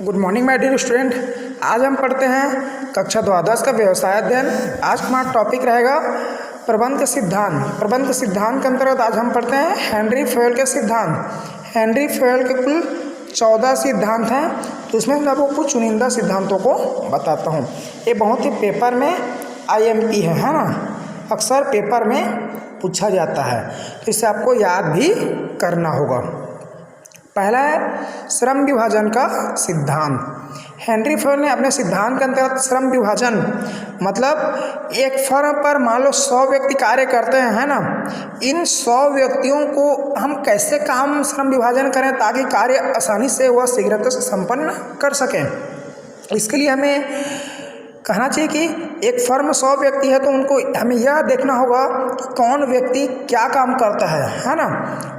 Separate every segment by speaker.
Speaker 1: Good morning my dear student. आज हम पढ़ते हैं कक्षा द्वादश का व्यवसाय अध्ययन। आज हमारा टॉपिक रहेगा प्रबंध सिद्धांत। प्रबंध सिद्धांत के अंतर्गत आज हम पढ़ते हैं हेनरी फयोल के सिद्धांत। हेनरी फयोल के कुल 14 सिद्धांत हैं, तो उसमें मैं आपको कुछ चुनिंदा सिद्धांतों को बताता हूँ। ये बहुत ही पेपर में IMP है ना, अक्सर पेपर में पूछा जाता है, तो इसे आपको याद भी करना होगा। पहला है श्रम विभाजन का सिद्धांत। हेनरी फयोल ने अपने सिद्धांत के अंतर्गत श्रम विभाजन मतलब एक फर्म पर मान लो 100 व्यक्ति कार्य करते हैं, है ना, इन 100 व्यक्तियों को हम कैसे काम श्रम विभाजन करें ताकि कार्य आसानी से व शीघ्रता से संपन्न कर सकें। इसके लिए हमें कहना चाहिए कि एक फर्म 100 व्यक्ति है, तो उनको हमें यह देखना होगा कि कौन व्यक्ति क्या काम करता है ना,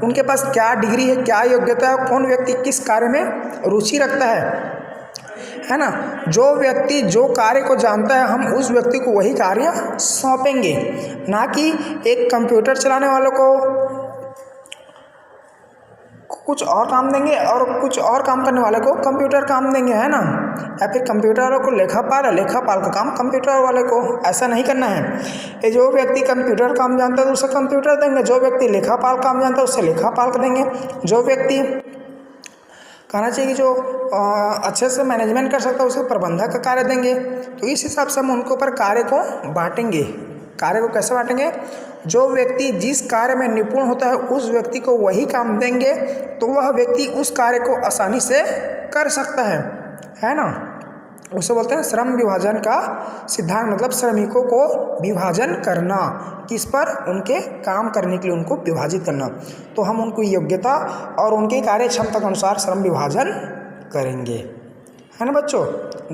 Speaker 1: उनके पास क्या डिग्री है, क्या योग्यता है, कौन व्यक्ति किस कार्य में रुचि रखता है ना। जो व्यक्ति जो कार्य को जानता है, हम उस व्यक्ति को वही कार्य सौंपेंगे, ना कि एक कंप्यूटर चलाने वालों को कुछ और काम देंगे और कुछ और काम करने वाले को कंप्यूटर काम देंगे, है ना, या फिर कंप्यूटर वालों को लेखापाल का काम कंप्यूटर वाले को। ऐसा नहीं करना है। ये जो व्यक्ति कंप्यूटर काम जानता है तो उसे कंप्यूटर देंगे, जो व्यक्ति लेखापाल काम जानता है उसे लेखापाल का देंगे, जो व्यक्ति कहना चाहिए कि जो अच्छे से मैनेजमेंट कर सकता है उसे प्रबंधक का कार्य देंगे। तो इस हिसाब से हम उनके ऊपर कार्य को बांटेंगे। कार्य को कैसे बांटेंगे? जो व्यक्ति जिस कार्य में निपुण होता है उस व्यक्ति को वही काम देंगे, तो वह व्यक्ति उस कार्य को आसानी से कर सकता है ना। उसे बोलते हैं श्रम विभाजन का सिद्धांत, मतलब श्रमिकों को विभाजन करना, किस पर? उनके काम करने के लिए उनको विभाजित करना। तो हम उनको योग्यता और उनके कार्य क्षमता के अनुसार श्रम विभाजन करेंगे, है ना बच्चों।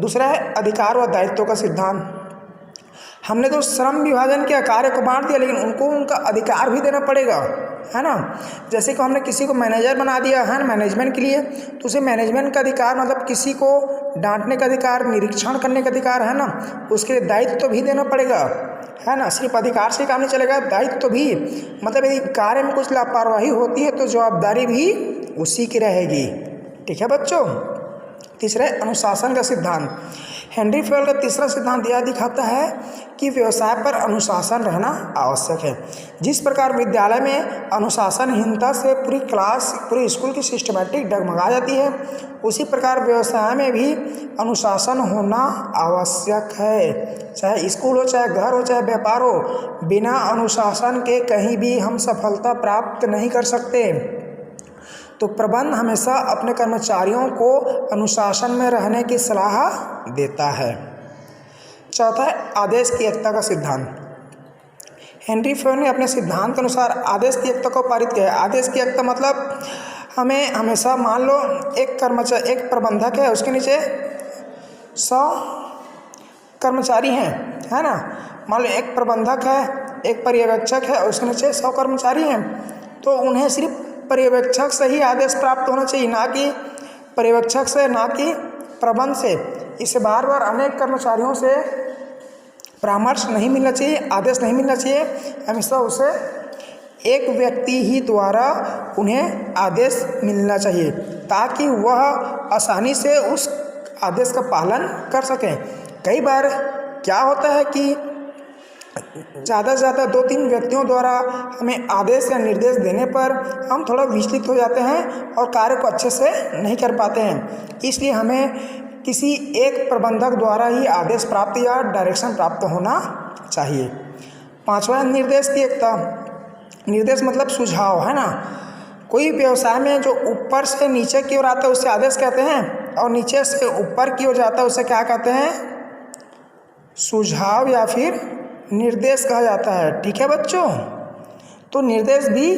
Speaker 1: दूसरा है अधिकार व दायित्व का सिद्धांत। हमने तो श्रम विभाजन के कार्य को बांट दिया, लेकिन उनको उनका अधिकार भी देना पड़ेगा, है ना। जैसे कि हमने किसी को मैनेजर बना दिया है ना मैनेजमेंट के लिए, तो उसे मैनेजमेंट का अधिकार मतलब किसी को डांटने का अधिकार, निरीक्षण करने का अधिकार, है ना, उसके लिए दायित्व तो भी देना पड़ेगा, है ना। सिर्फ अधिकार से काम नहीं चलेगा, दायित्व तो भी, मतलब यदि कार्य में कुछ लापरवाही होती है तो जवाबदारी भी उसी की रहेगी। ठीक है बच्चों। तीसरा है अनुशासन का सिद्धांत। हेनरी फयोल का तीसरा सिद्धांत यह दिखाता है कि व्यवसाय पर अनुशासन रहना आवश्यक है। जिस प्रकार विद्यालय में अनुशासनहीनता से पूरी स्कूल की सिस्टमैटिक डगमगा जाती है, उसी प्रकार व्यवसाय में भी अनुशासन होना आवश्यक है। चाहे स्कूल हो, चाहे घर हो, चाहे व्यापार हो, बिना अनुशासन के कहीं भी हम सफलता प्राप्त नहीं कर सकते। तो प्रबंध हमेशा अपने कर्मचारियों को अनुशासन में रहने की सलाह देता है। चौथा है आदेश की एकता का सिद्धांत। हेनरी फयोल ने अपने सिद्धांत के अनुसार आदेश की एकता को पारित किया है। आदेश की एकता मतलब हमें हमेशा मान लो एक प्रबंधक है, उसके नीचे 100 कर्मचारी हैं, है ना। मान लो एक प्रबंधक है, एक पर्यवेक्षक है और उसके नीचे 100 कर्मचारी हैं, तो उन्हें सिर्फ पर्यवेक्षक से ही आदेश प्राप्त होना चाहिए, ना कि पर्यवेक्षक से, ना कि प्रबंध से। इसे बार बार अनेक कर्मचारियों से परामर्श नहीं मिलना चाहिए, आदेश नहीं मिलना चाहिए। हमेशा उसे एक व्यक्ति ही द्वारा उन्हें आदेश मिलना चाहिए, ताकि वह आसानी से उस आदेश का पालन कर सकें। कई बार क्या होता है कि ज़्यादा से ज़्यादा 2-3 व्यक्तियों द्वारा हमें आदेश या निर्देश देने पर हम थोड़ा विचलित हो जाते हैं और कार्य को अच्छे से नहीं कर पाते हैं। इसलिए हमें किसी एक प्रबंधक द्वारा ही आदेश प्राप्त या डायरेक्शन प्राप्त होना चाहिए। पांचवा निर्देश की एकता। निर्देश मतलब सुझाव, है ना। कोई व्यवसाय में जो ऊपर से नीचे की ओर आता है उसे आदेश कहते हैं, और नीचे से ऊपर की ओर जाता है उसे क्या कहते हैं? सुझाव या फिर निर्देश कहा जाता है। ठीक है बच्चों। तो निर्देश भी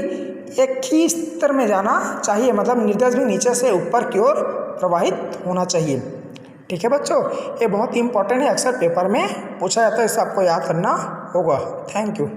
Speaker 1: एक ही स्तर में जाना चाहिए, मतलब निर्देश भी नीचे से ऊपर की ओर प्रवाहित होना चाहिए। ठीक है बच्चों, ये बहुत ही इंपॉर्टेंट है, अक्सर पेपर में पूछा जाता है, इसे आपको याद करना होगा। Thank you.